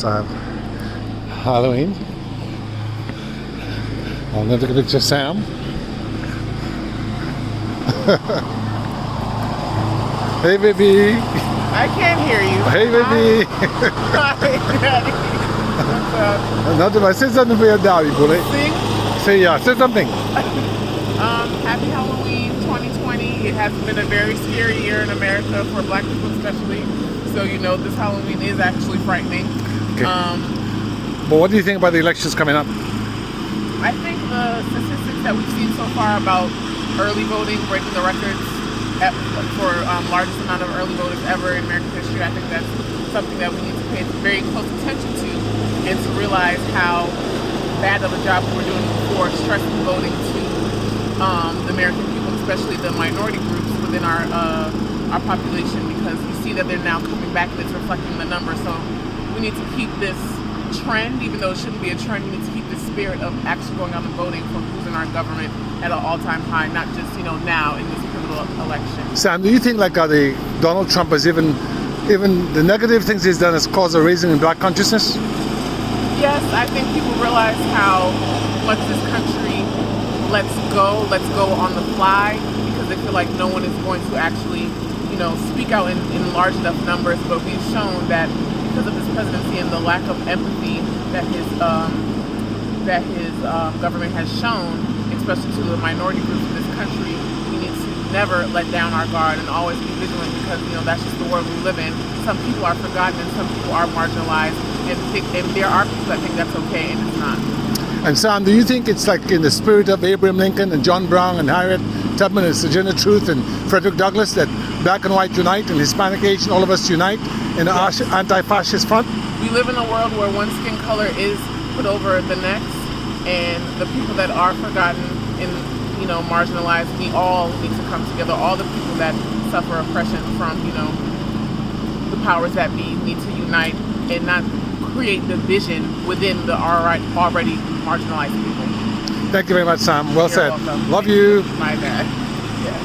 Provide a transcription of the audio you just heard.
So I have Halloween. I'm going to take a picture of Sam. Hey baby. I can't hear you. Hey baby. Hi, Daddy. What's up? Nothing. I said something for your daddy, bullet. Sing. Say yeah. Say something. Happy Halloween 2020. It has been a very scary year in America for Black people especially. So you know this Halloween is actually frightening. Okay. But what do you think about the elections coming up? I think the statistics that we've seen so far about early voting, breaking the records for largest amount of early voters ever in American history, I think that's something that we need to pay very close attention to, and to realize how bad of a job we were doing before stressing voting to the American people, especially the minority groups within our population, because you see that they're now coming back and it's reflecting the numbers. So we need to keep this trend, even though it shouldn't be a trend. We need to keep the spirit of actually going out and voting for who's in our government at an all-time high, not just now in this pivotal election. Sam, do you think like the Donald Trump has even the negative things he's done has caused a raising in Black consciousness? Yes, I think people realize how much this country lets go on the fly, because they feel like no one is going to actually, speak out in large enough numbers. But we've shown that because of this presidency and the lack of empathy that his government has shown, especially to the minority groups in this country, we need to never let down our guard and always be vigilant, because that's just the world we live in. Some people are forgotten and some people are marginalized, and there are people that think that's okay, and it's not. And Sam, do you think it's like in the spirit of Abraham Lincoln and John Brown and Harriet Tubman and Sojourner Truth and Frederick Douglass that Black and white unite, and Hispanic, Asian, all of us unite in an anti-fascist front? We live in a world where one skin color is put over the next, and the people that are forgotten and marginalized, we all need to come together. All the people that suffer oppression from the powers that be need to unite and not create division within the already marginalized people. Thank you very much, Sam. Well You're said. welcome. Love you. My bad. Yeah.